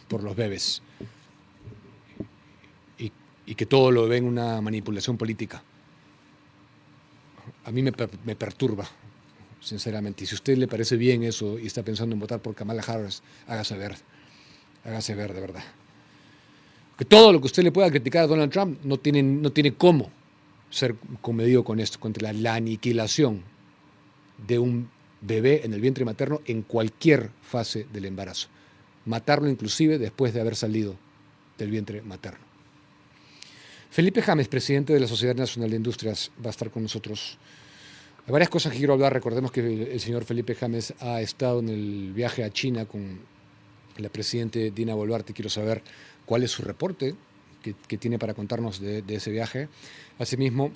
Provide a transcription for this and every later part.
por los bebés y que todo lo ven una manipulación política. A mí me perturba, sinceramente. Y si a usted le parece bien eso y está pensando en votar por Kamala Harris, hágase ver de verdad. Que todo lo que usted le pueda criticar a Donald Trump no tiene cómo ser comedido con esto, contra la aniquilación de un bebé en el vientre materno en cualquier fase del embarazo. Matarlo inclusive después de haber salido del vientre materno. Felipe James, presidente de la Sociedad Nacional de Industrias, va a estar con nosotros. Hay varias cosas que quiero hablar. Recordemos que el señor Felipe James ha estado en el viaje a China con la presidenta Dina Boluarte. Quiero saber cuál es su reporte que tiene para contarnos de ese viaje. Asimismo,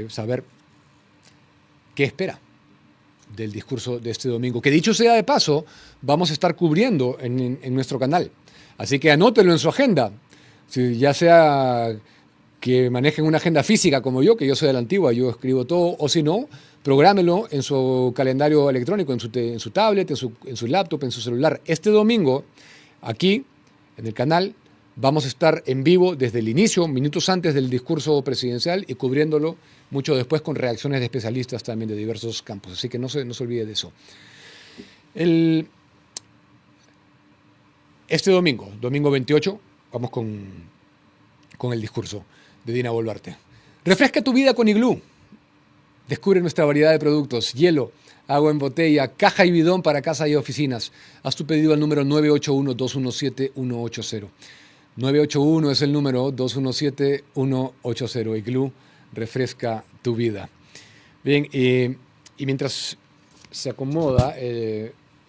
saber qué espera del discurso de este domingo, que dicho sea de paso, vamos a estar cubriendo en nuestro canal. Así que anótelo en su agenda. Si ya sea que manejen una agenda física como yo, que yo soy de la antigua, yo escribo todo, o si no, prográmelo en su calendario electrónico, en su tablet, en su laptop, en su celular. Este domingo, aquí, en el canal, vamos a estar en vivo desde el inicio, minutos antes del discurso presidencial y cubriéndolo mucho después con reacciones de especialistas también de diversos campos. Así que no se olvide de eso. Este domingo 28, vamos con el discurso de Dina Boluarte. Refresca tu vida con Iglú. Descubre nuestra variedad de productos: hielo, agua en botella, caja y bidón para casa y oficinas. Haz tu pedido al número 981-217-180. 981 es el número, 217-180. Iglú, refresca tu vida. Bien, y mientras se acomoda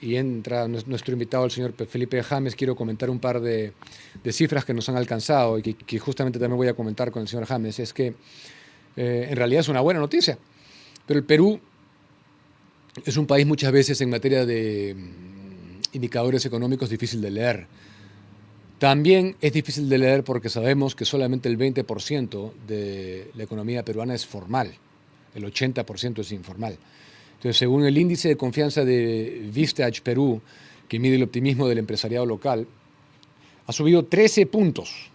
y entra nuestro invitado, el señor Felipe James, quiero comentar un par de cifras que nos han alcanzado y que justamente también voy a comentar con el señor James. Es que en realidad es una buena noticia, pero el Perú es un país muchas veces en materia de indicadores económicos difícil de leer. También es difícil de leer porque sabemos que solamente el 20% de la economía peruana es formal, el 80% es informal. Entonces, según el índice de confianza de Vistage Perú, que mide el optimismo del empresariado local, ha subido 13 puntos.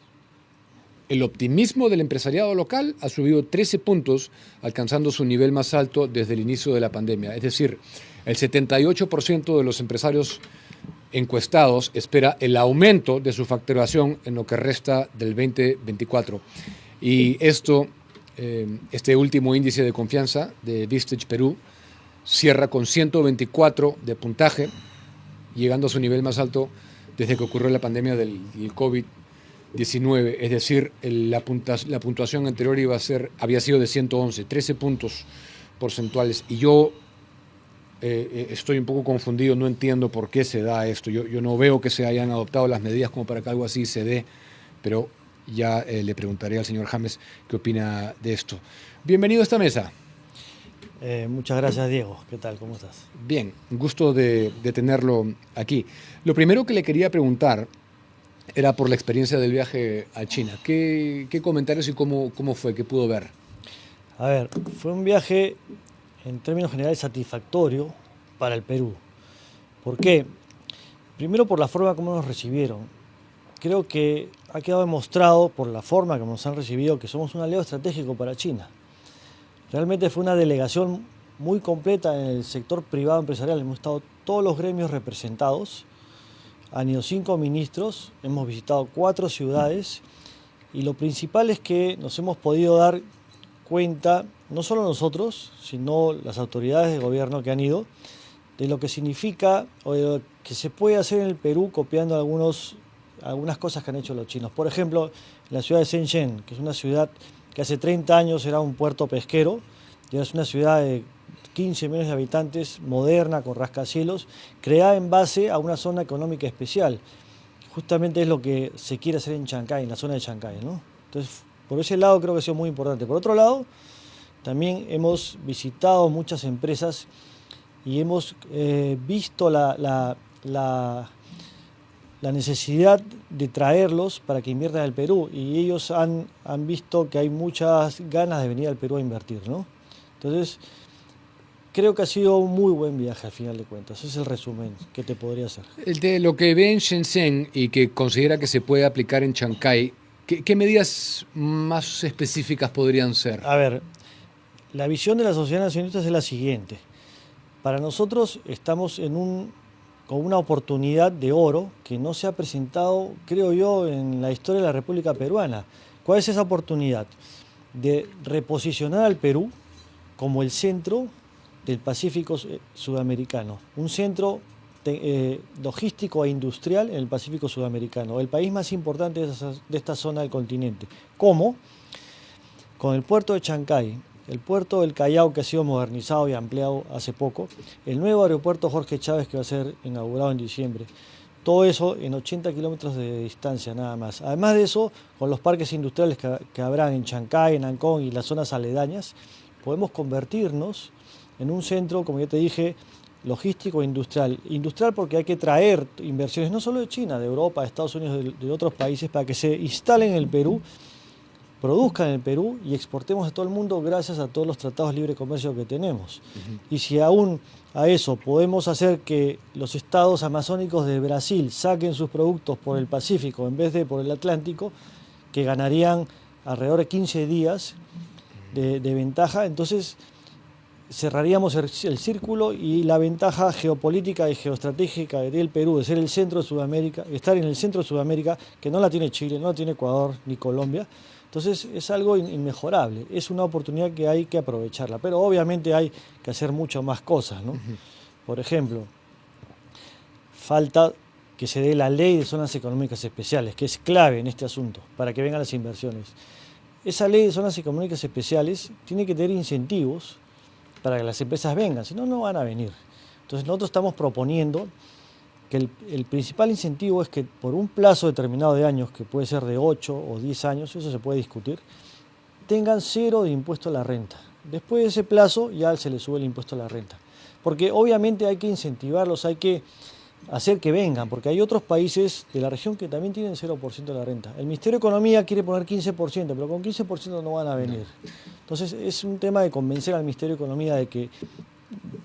El optimismo del empresariado local ha subido 13 puntos, alcanzando su nivel más alto desde el inicio de la pandemia. Es decir, el 78% de los empresarios encuestados espera el aumento de su facturación en lo que resta del 2024. Y esto, este último índice de confianza de Vistage Perú, cierra con 124 de puntaje, llegando a su nivel más alto desde que ocurrió la pandemia del COVID-19. Es decir, la puntuación anterior había sido de 111, 13 puntos porcentuales. Y yo estoy un poco confundido, no entiendo por qué se da esto. Yo no veo que se hayan adoptado las medidas como para que algo así se dé, pero ya le preguntaré al señor James qué opina de esto. Bienvenido a esta mesa. Muchas gracias, Diego. ¿Qué tal? ¿Cómo estás? Bien, un gusto de tenerlo aquí. Lo primero que le quería preguntar era por la experiencia del viaje a China. ¿Qué comentarios y cómo fue? ¿Qué pudo ver? A ver, fue un viaje en términos generales satisfactorio para el Perú. ¿Por qué? Primero por la forma como nos recibieron. Creo que ha quedado demostrado por la forma como nos han recibido que somos un aliado estratégico para China. Realmente fue una delegación muy completa en el sector privado empresarial. Hemos estado todos los gremios representados. Han ido 5 ministros, hemos visitado 4 ciudades y lo principal es que nos hemos podido dar cuenta, no solo nosotros, sino las autoridades de gobierno que han ido, de lo que significa o de lo que se puede hacer en el Perú copiando algunas cosas que han hecho los chinos. Por ejemplo, la ciudad de Shenzhen, que es una ciudad que hace 30 años era un puerto pesquero, y ahora es una ciudad de 15 millones de habitantes, moderna, con rascacielos, creada en base a una zona económica especial. Justamente es lo que se quiere hacer en Chancay, en la zona de Chancay, ¿no? Entonces, por ese lado creo que ha sido muy importante. Por otro lado, también hemos visitado muchas empresas y hemos visto la necesidad de traerlos para que inviertan en el Perú, y ellos han visto que hay muchas ganas de venir al Perú a invertir, ¿no? Entonces, creo que ha sido un muy buen viaje al final de cuentas. Ese es el resumen que te podría hacer. El de lo que ve en Shenzhen y que considera que se puede aplicar en Chancay, ¿qué medidas más específicas podrían ser? A ver, la visión de la Sociedad de Nacionalistas es la siguiente. Para nosotros estamos con una oportunidad de oro que no se ha presentado, creo yo, en la historia de la República Peruana. ¿Cuál es esa oportunidad? De reposicionar al Perú como el centro del Pacífico sudamericano, un centro logístico e industrial en el Pacífico sudamericano, el país más importante de esta zona del continente. ¿Cómo? Con el puerto de Chancay, el puerto del Callao, que ha sido modernizado y ampliado hace poco, el nuevo aeropuerto Jorge Chávez, que va a ser inaugurado en diciembre. Todo eso en 80 kilómetros de distancia nada más. Además de eso, con los parques industriales que habrán en Chancay, en Ancón y las zonas aledañas, podemos convertirnos en un centro, como ya te dije, logístico e industrial. Industrial porque hay que traer inversiones no solo de China, de Europa, de Estados Unidos, de otros países, para que se instalen en el Perú, produzcan en el Perú y exportemos a todo el mundo gracias a todos los tratados de libre comercio que tenemos. Y si aún a eso podemos hacer que los estados amazónicos de Brasil saquen sus productos por el Pacífico en vez de por el Atlántico, que ganarían alrededor de 15 días de ventaja, entonces cerraríamos el círculo y la ventaja geopolítica y geoestratégica del Perú de ser el centro de Sudamérica, estar en el centro de Sudamérica, que no la tiene Chile, no la tiene Ecuador ni Colombia. Entonces es algo inmejorable, es una oportunidad que hay que aprovecharla, pero obviamente hay que hacer mucho más cosas, ¿no? Por ejemplo, falta que se dé la ley de zonas económicas especiales, que es clave en este asunto, para que vengan las inversiones. Esa ley de zonas económicas especiales tiene que tener incentivos para que las empresas vengan, si no, no van a venir. Entonces nosotros estamos proponiendo que el principal incentivo es que por un plazo determinado de años, que puede ser de 8 o 10 años, eso se puede discutir, tengan 0 de impuesto a la renta. Después de ese plazo ya se les sube el impuesto a la renta. Porque obviamente hay que incentivarlos, hay que hacer que vengan, porque hay otros países de la región que también tienen 0% de la renta. El Ministerio de Economía quiere poner 15%, pero con 15% no van a venir. Entonces es un tema de convencer al Ministerio de Economía de que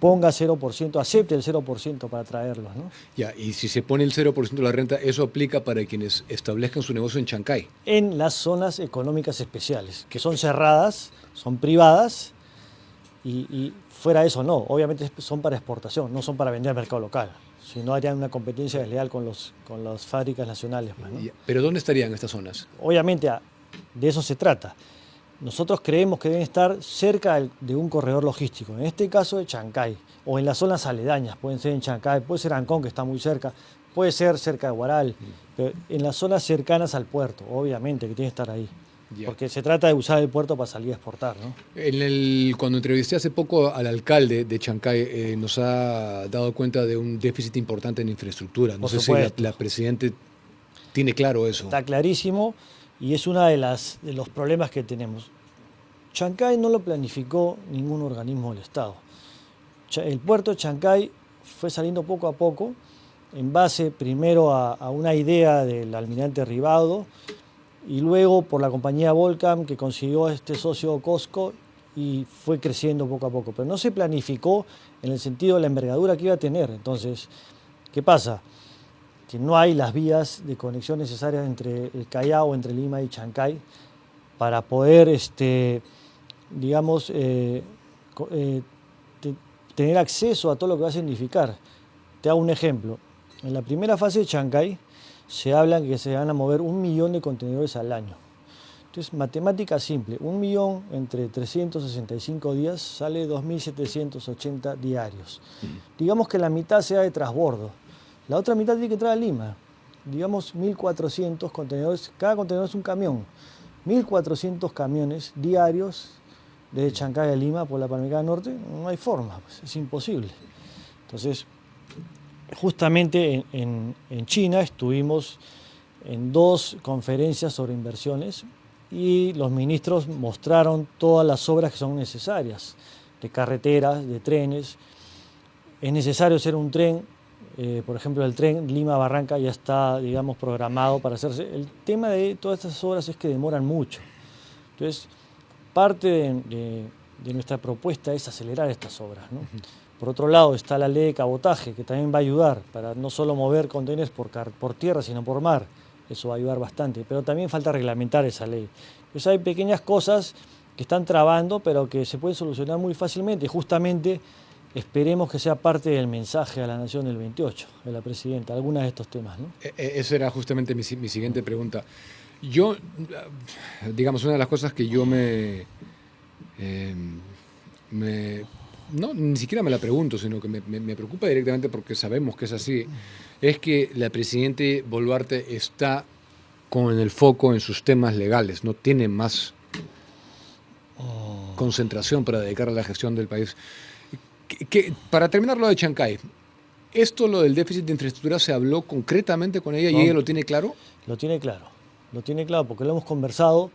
ponga 0%, acepte el 0% para traerlos, ¿no? Ya, y si se pone el 0% de la renta, eso aplica para quienes establezcan su negocio en Chancay. En las zonas económicas especiales, que son cerradas, son privadas, y fuera de eso no, obviamente son para exportación, no son para vender al mercado local. Si no harían una competencia desleal con las fábricas nacionales, pues, ¿no? ¿Pero dónde estarían estas zonas? Obviamente de eso se trata. Nosotros creemos que deben estar cerca de un corredor logístico, en este caso de Chancay, o en las zonas aledañas, pueden ser en Chancay, puede ser Ancón, que está muy cerca, puede ser cerca de Huaral, pero en las zonas cercanas al puerto, obviamente, que tiene que estar ahí. Yeah. Porque se trata de usar el puerto para salir a exportar, ¿no? Cuando entrevisté hace poco al alcalde de Chancay, nos ha dado cuenta de un déficit importante en infraestructura. No sé si la presidenta tiene claro eso. Está clarísimo y es uno de los problemas que tenemos. Chancay no lo planificó ningún organismo del Estado. El puerto de Chancay fue saliendo poco a poco, en base primero a una idea del almirante Ribaudo, y luego por la compañía Volcam, que consiguió este socio Cosco, y fue creciendo poco a poco. Pero no se planificó en el sentido de la envergadura que iba a tener. Entonces, ¿qué pasa? Que no hay las vías de conexión necesarias entre el Callao, entre Lima y Chancay, para poder, tener acceso a todo lo que va a significar. Te hago un ejemplo. En la primera fase de Chancay, se habla que se van a mover 1 millón de contenedores al año. Entonces, matemática simple, 1 millón entre 365 días sale 2.780 diarios. Digamos que la mitad sea de transbordo. La otra mitad tiene que entrar a Lima. Digamos 1.400 contenedores, cada contenedor es un camión. 1.400 camiones diarios desde Chancay a Lima por la Panamericana Norte, no hay forma, pues, es imposible. Entonces, justamente en China estuvimos en 2 conferencias sobre inversiones y los ministros mostraron todas las obras que son necesarias, de carreteras, de trenes. Es necesario hacer un tren, por ejemplo, el tren Lima-Barranca ya está, digamos, programado para hacerse. El tema de todas estas obras es que demoran mucho. Entonces, parte de nuestra propuesta es acelerar estas obras, ¿no? Por otro lado está la ley de cabotaje, que también va a ayudar para no solo mover contenedores por tierra, sino por mar. Eso va a ayudar bastante, pero también falta reglamentar esa ley. Pues hay pequeñas cosas que están trabando, pero que se pueden solucionar muy fácilmente. Justamente esperemos que sea parte del mensaje a la Nación del 28, de la Presidenta, algunos de estos temas, ¿no? Esa era justamente mi siguiente pregunta. Yo, digamos, una de las cosas que yo no, ni siquiera me la pregunto, sino que me preocupa directamente porque sabemos que es así, es que la Presidenta Boluarte está con el foco en sus temas legales, no tiene más concentración para dedicar a la gestión del país. Para terminar lo de Chancay, lo del déficit de infraestructura se habló concretamente con ella y ella lo tiene claro. Lo tiene claro porque lo hemos conversado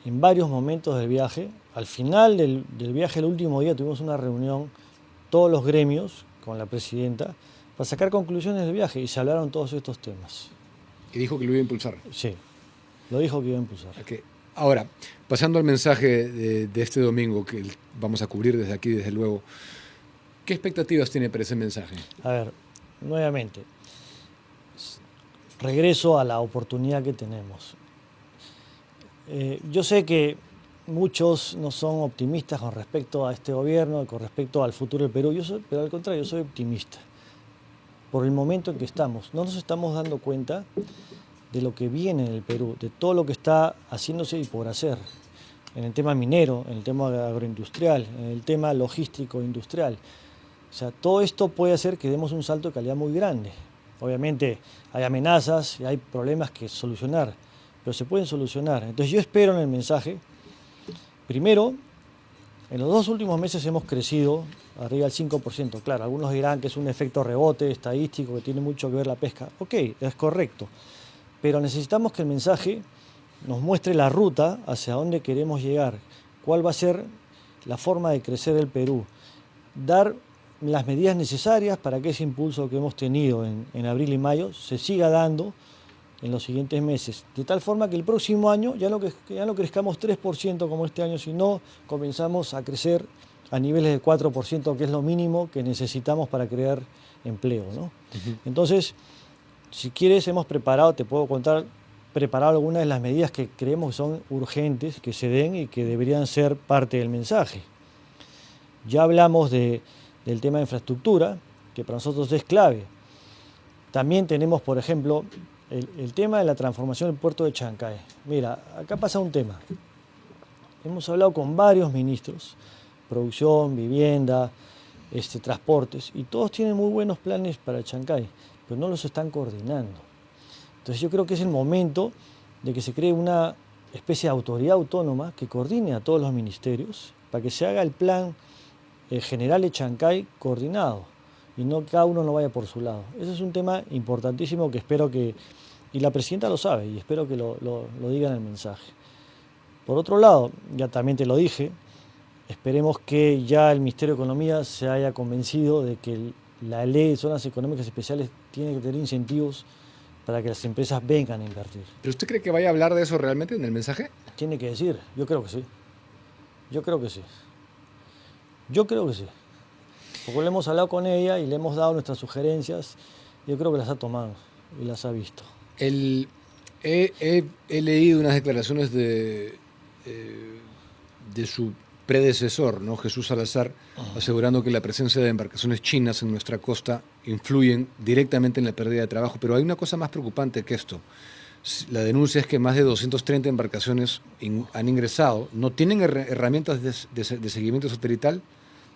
en varios momentos del viaje. Al final del viaje, el último día, tuvimos una reunión, todos los gremios, con la Presidenta, para sacar conclusiones del viaje y se hablaron todos estos temas. Y dijo que lo iba a impulsar. Sí, lo dijo que iba a impulsar. Okay. Ahora, pasando al mensaje de este domingo, que vamos a cubrir desde aquí, desde luego, ¿qué expectativas tiene para ese mensaje? A ver, nuevamente, regreso a la oportunidad que tenemos. Yo sé que muchos no son optimistas con respecto a este gobierno, con respecto al futuro del Perú, pero al contrario, yo soy optimista. Por el momento en que estamos, no nos estamos dando cuenta de lo que viene en el Perú, de todo lo que está haciéndose y por hacer, en el tema minero, en el tema agroindustrial, en el tema logístico industrial. O sea, todo esto puede hacer que demos un salto de calidad muy grande. Obviamente hay amenazas y hay problemas que solucionar, pero se pueden solucionar. Entonces yo espero en el mensaje, primero, en los 2 últimos meses hemos crecido arriba del 5%. Claro, algunos dirán que es un efecto rebote estadístico, que tiene mucho que ver la pesca. Ok, es correcto. Pero necesitamos que el mensaje nos muestre la ruta hacia dónde queremos llegar, cuál va a ser la forma de crecer el Perú, dar las medidas necesarias para que ese impulso que hemos tenido en abril y mayo se siga dando en los siguientes meses, de tal forma que el próximo año ya no crezcamos 3% como este año, sino comenzamos a crecer a niveles de 4%, que es lo mínimo que necesitamos para crear empleo, ¿no? Uh-huh. Entonces, si quieres, hemos preparado, te puedo contar, preparado algunas de las medidas que creemos que son urgentes, que se den y que deberían ser parte del mensaje. Ya hablamos del tema de infraestructura, que para nosotros es clave. También tenemos, por ejemplo, el tema de la transformación del puerto de Chancay. Mira, acá pasa un tema. Hemos hablado con varios ministros, producción, vivienda, transportes, y todos tienen muy buenos planes para Chancay, pero no los están coordinando. Entonces yo creo que es el momento de que se cree una especie de autoridad autónoma que coordine a todos los ministerios para que se haga el plan general de Chancay coordinado y no cada uno no vaya por su lado. Ese es un tema importantísimo que espero que, y la Presidenta lo sabe, y espero que lo diga en el mensaje. Por otro lado, ya también te lo dije, esperemos que ya el Ministerio de Economía se haya convencido de que la ley de zonas económicas especiales tiene que tener incentivos para que las empresas vengan a invertir. ¿Pero usted cree que vaya a hablar de eso realmente en el mensaje? Tiene que decir, yo creo que sí. Yo creo que sí. Yo creo que sí. Porque le hemos hablado con ella y le hemos dado nuestras sugerencias. Yo creo que las ha tomado y las ha visto. He leído unas declaraciones de su predecesor, ¿no? Jesús Salazar, asegurando que la presencia de embarcaciones chinas en nuestra costa influyen directamente en la pérdida de trabajo. Pero hay una cosa más preocupante que esto. La denuncia es que más de 230 embarcaciones han ingresado, no tienen herramientas de seguimiento satelital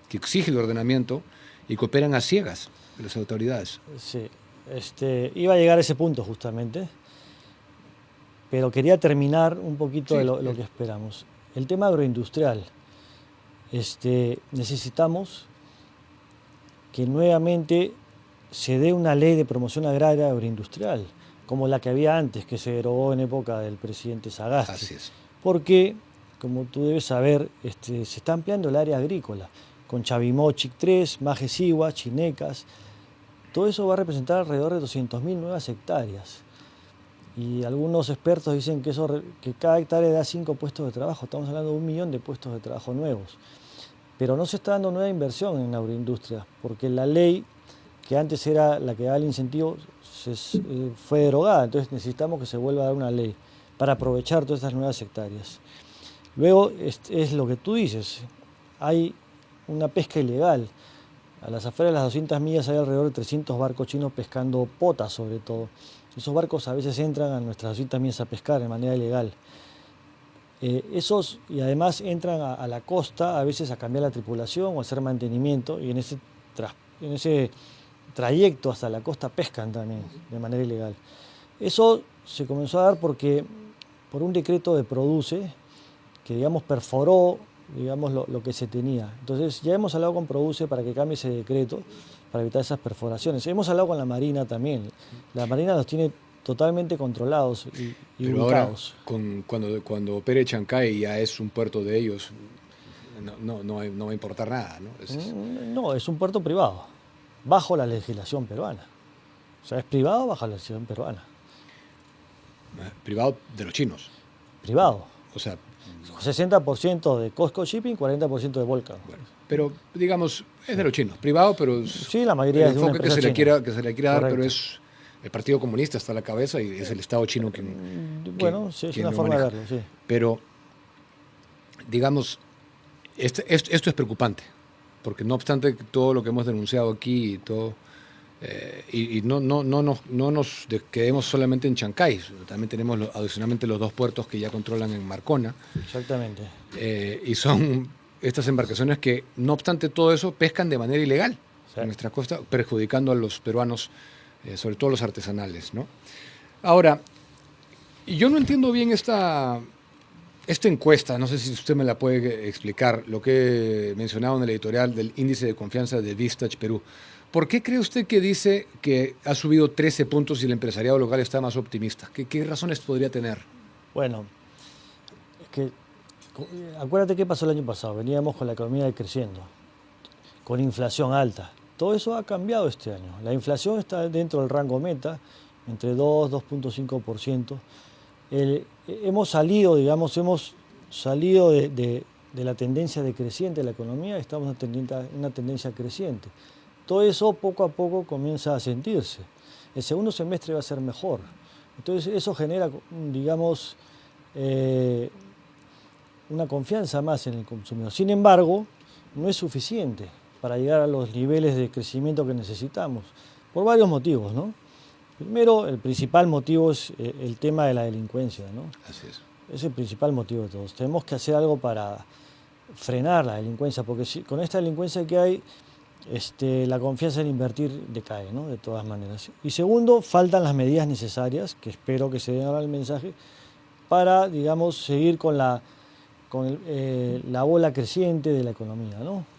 que exige el ordenamiento y que operan a ciegas de las autoridades. Sí, iba a llegar a ese punto justamente, pero quería terminar un poquito de lo que esperamos. El tema agroindustrial. Necesitamos que nuevamente se dé una ley de promoción agraria agroindustrial, como la que había antes, que se derogó en época del presidente Sagasti. Así es. Porque, como tú debes saber, se está ampliando el área agrícola, con Chavimochic 3, Majesigua, Chinecas. Todo eso va a representar alrededor de 200.000 nuevas hectáreas. Y algunos expertos dicen que, que cada hectárea da 5 puestos de trabajo. Estamos hablando de 1 millón de puestos de trabajo nuevos. Pero no se está dando nueva inversión en la agroindustria, porque la ley que antes era la que daba el incentivo fue derogada. Entonces necesitamos que se vuelva a dar una ley para aprovechar todas estas nuevas hectáreas. Luego es lo que tú dices, hay una pesca ilegal. A las afueras de las 200 millas hay alrededor de 300 barcos chinos pescando potas sobre todo. Esos barcos a veces entran a nuestras 200 millas a pescar de manera ilegal. Y además entran a la costa a veces a cambiar la tripulación o a hacer mantenimiento, y en ese trayecto hasta la costa pescan también de manera ilegal. Eso se comenzó a dar por un decreto de Produce que, digamos, perforó, digamos, lo que se tenía. Entonces ya hemos hablado con Produce para que cambie ese decreto para evitar esas perforaciones. Hemos hablado con la Marina también. La Marina los tiene totalmente controlados y Pero ubicados. Ahora, cuando opere Chancay ya es un puerto de ellos, no va a importar nada, ¿no? No, es un puerto privado, bajo la legislación peruana. O sea, es privado bajo la legislación peruana. Privado de los chinos. Privado. O sea, 60% de Costco Shipping, 40% de Volcan. bueno, pero digamos, es de los chinos. Privado, pero sí, la mayoría es de una empresa china. Que se le quiera dar, pero es el Partido Comunista está a la cabeza y es el Estado chino bueno, sí, es una forma de verlo, sí. Pero, digamos, esto es preocupante, porque no obstante todo lo que hemos denunciado aquí y todo, y no nos quedemos solamente en Chancay, también tenemos adicionalmente los 2 puertos que ya controlan en Marcona. Exactamente. Y son estas embarcaciones que, no obstante todo eso, pescan de manera ilegal en nuestra costa, perjudicando a los peruanos, sobre todo los artesanales, ¿no? Ahora, yo no entiendo bien esta encuesta, no sé si usted me la puede explicar, lo que he mencionado en el editorial del índice de confianza de Vistage Perú. ¿Por qué cree usted que dice que ha subido 13 puntos y el empresariado local está más optimista? ¿Qué razones podría tener? Bueno, es que acuérdate qué pasó el año pasado. Veníamos con la economía decreciendo, con inflación alta. Todo eso ha cambiado este año. La inflación está dentro del rango meta, entre 2 y 2.5%. Hemos salido de la tendencia decreciente de la economía, estamos en una tendencia creciente. Todo eso poco a poco comienza a sentirse. El segundo semestre va a ser mejor. Entonces eso genera, digamos, una confianza más en el consumidor. Sin embargo, no es suficiente para llegar a los niveles de crecimiento que necesitamos, por varios motivos, ¿no? Primero, el principal motivo es el tema de la delincuencia, ¿no? Así es. Es el principal motivo de todos. Tenemos que hacer algo para frenar la delincuencia, porque con esta delincuencia que hay, la confianza en invertir decae, ¿no? De todas maneras. Y segundo, faltan las medidas necesarias, que espero que se den ahora el mensaje, para, digamos, seguir con la ola creciente de la economía, ¿no?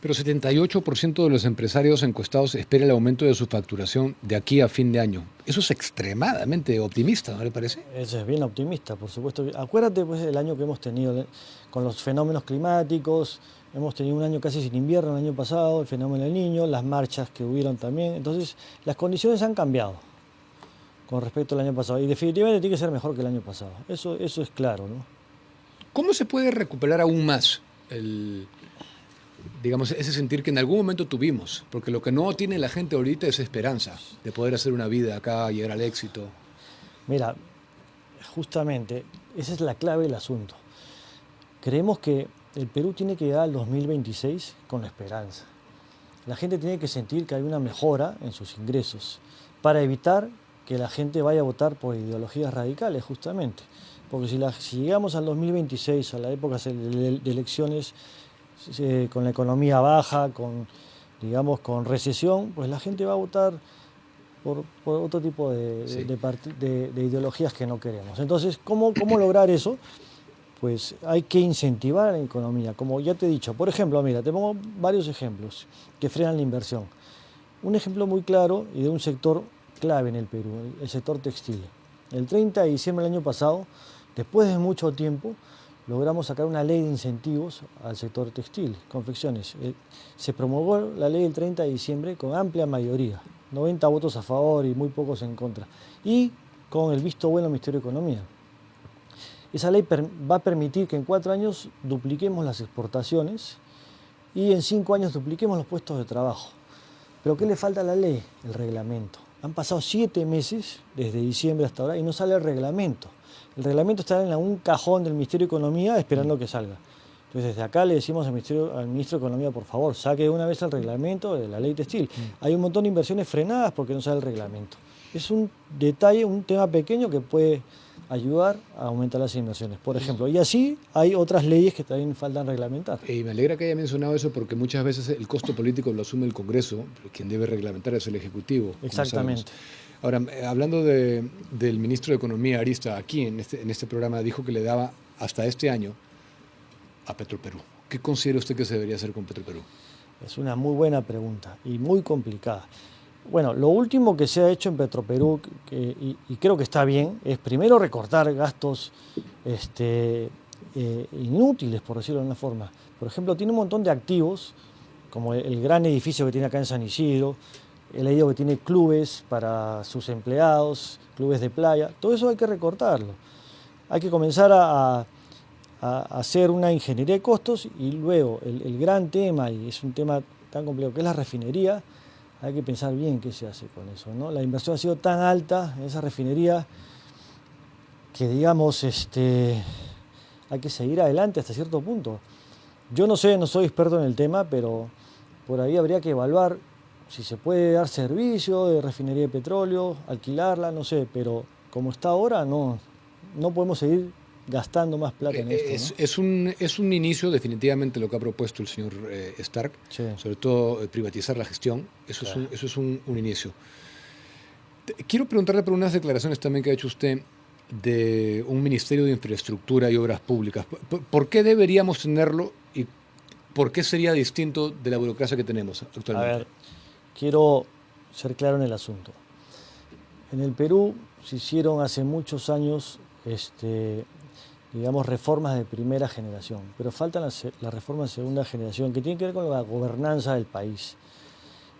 Pero 78% de los empresarios encuestados espera el aumento de su facturación de aquí a fin de año. Eso es extremadamente optimista, ¿no le parece? Eso es bien optimista, por supuesto. Acuérdate pues del año que hemos tenido con los fenómenos climáticos. Hemos tenido un año casi sin invierno el año pasado, el fenómeno del Niño, las marchas que hubieron también. Entonces, las condiciones han cambiado con respecto al año pasado. Y definitivamente tiene que ser mejor que el año pasado. Eso es claro, ¿no? ¿Cómo se puede recuperar aún más digamos, ese sentir que en algún momento tuvimos? Porque lo que no tiene la gente ahorita es esperanza de poder hacer una vida acá, llegar al éxito. Mira, justamente, esa es la clave del asunto. Creemos que el Perú tiene que llegar al 2026 con esperanza. La gente tiene que sentir que hay una mejora en sus ingresos para evitar que la gente vaya a votar por ideologías radicales, justamente. Porque si llegamos al 2026, a la época de elecciones, con la economía baja, digamos, con recesión, pues la gente va a votar por otro tipo de ideologías que no queremos. Entonces, ¿cómo lograr eso? Pues hay que incentivar a la economía, como ya te he dicho. Por ejemplo, mira, te pongo varios ejemplos que frenan la inversión. Un ejemplo muy claro y de un sector clave en el Perú, el sector textil. El 30 de diciembre del año pasado, después de mucho tiempo, logramos sacar una ley de incentivos al sector textil, confecciones. Se promulgó la ley el 30 de diciembre con amplia mayoría, 90 votos a favor y muy pocos en contra. Y con el visto bueno del Ministerio de Economía. Esa ley va a permitir que en 4 años dupliquemos las exportaciones y en 5 años dupliquemos los puestos de trabajo. ¿Pero qué le falta a la ley? El reglamento. Han pasado 7 meses desde diciembre hasta ahora y no sale el reglamento. El reglamento está en un cajón del Ministerio de Economía esperando que salga. Entonces desde acá le decimos al Ministro de Economía, por favor, saque de una vez el reglamento de la ley textil. Hay un montón de inversiones frenadas porque no sale el reglamento. Es un detalle, un tema pequeño que puede ayudar a aumentar las inversiones, por ejemplo. Y así hay otras leyes que también faltan reglamentar. Y me alegra que haya mencionado eso porque muchas veces el costo político lo asume el Congreso, quien debe reglamentar es el Ejecutivo. Exactamente. Ahora, hablando del ministro de Economía, Arista, aquí en este programa dijo que le daba hasta este año a Petroperú. ¿Qué considera usted que se debería hacer con Petroperú? Es una muy buena pregunta y muy complicada. Bueno, lo último que se ha hecho en Petroperú, y creo que está bien, es primero recortar gastos inútiles, por decirlo de una forma. Por ejemplo, tiene un montón de activos, como el gran edificio que tiene acá en San Isidro. He leído que tiene clubes para sus empleados, clubes de playa. Todo eso hay que recortarlo. Hay que comenzar a hacer una ingeniería de costos y luego el gran tema, y es un tema tan complejo que es la refinería, hay que pensar bien qué se hace con eso, ¿no? La inversión ha sido tan alta en esa refinería que, digamos, hay que seguir adelante hasta cierto punto. Yo no sé, no soy experto en el tema, pero por ahí habría que evaluar si se puede dar servicio de refinería de petróleo, alquilarla, no sé, pero como está ahora, no podemos seguir gastando más plata en esto, ¿no? Es un inicio, definitivamente, lo que ha propuesto el señor Stark, sí. Sobre todo privatizar la gestión, eso claro. Eso es un inicio. Quiero preguntarle por unas declaraciones también que ha hecho usted de un Ministerio de Infraestructura y Obras Públicas. ¿Por qué deberíamos tenerlo y por qué sería distinto de la burocracia que tenemos actualmente? A ver, quiero ser claro en el asunto. En el Perú se hicieron hace muchos años digamos, reformas de primera generación, pero faltan las reformas de segunda generación que tienen que ver con la gobernanza del país.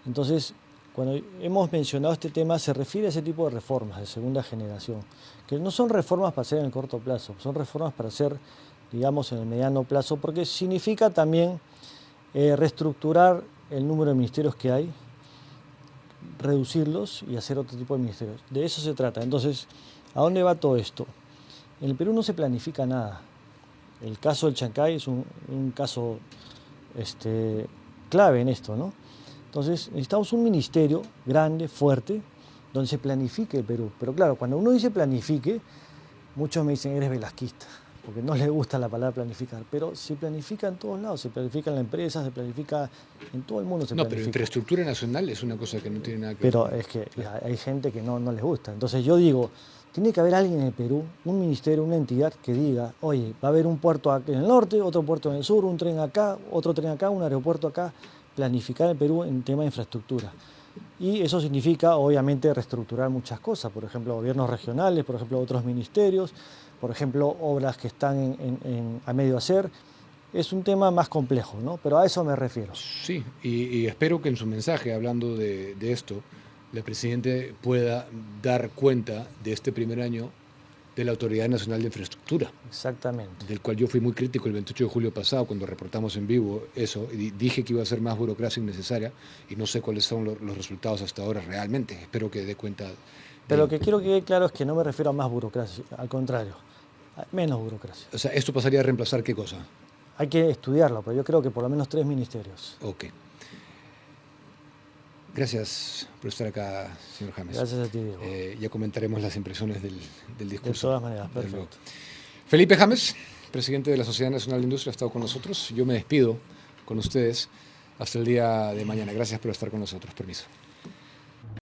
Entonces, cuando hemos mencionado este tema, se refiere a ese tipo de reformas de segunda generación, que no son reformas para hacer en el corto plazo, son reformas para hacer, digamos, en el mediano plazo, porque significa también reestructurar el número de ministerios que hay, reducirlos y hacer otro tipo de ministerios. De eso se trata. Entonces, ¿a dónde va todo esto? En el Perú no se planifica nada. El caso del Chancay es un caso clave en esto, ¿no? Entonces necesitamos un ministerio grande, fuerte, donde se planifique el Perú. Pero claro, cuando uno dice planifique, muchos me dicen eres velasquista, porque no les gusta la palabra planificar. Pero se planifica en todos lados, se planifica en la empresa, se planifica en todo el mundo. No, pero infraestructura nacional es una cosa que no tiene nada que ver. Pero es que hay gente que no les gusta. Entonces yo digo, tiene que haber alguien en el Perú, un ministerio, una entidad que diga, oye, va a haber un puerto aquí en el norte, otro puerto en el sur, un tren acá, otro tren acá, un aeropuerto acá, planificar el Perú en tema de infraestructura. Y eso significa, obviamente, reestructurar muchas cosas, por ejemplo, gobiernos regionales, por ejemplo, otros ministerios, por ejemplo, obras que están a medio hacer. Es un tema más complejo, ¿no? Pero a eso me refiero. Sí, y espero que en su mensaje, hablando de esto, el presidente pueda dar cuenta de este primer año de la Autoridad Nacional de Infraestructura. Exactamente. Del cual yo fui muy crítico el 28 de julio pasado cuando reportamos en vivo eso y dije que iba a ser más burocracia innecesaria y no sé cuáles son los resultados hasta ahora realmente. Espero que dé cuenta. Pero lo que quiero que quede claro es que no me refiero a más burocracia, al contrario, a menos burocracia. O sea, ¿esto pasaría a reemplazar qué cosa? Hay que estudiarlo, pero yo creo que por lo menos 3 ministerios. Ok. Gracias por estar acá, señor James. Gracias a ti, Diego. Ya comentaremos las impresiones del discurso. De todas maneras, perfecto. Felipe James, presidente de la Sociedad Nacional de Industria, ha estado con nosotros. Yo me despido con ustedes hasta el día de mañana. Gracias por estar con nosotros. Permiso.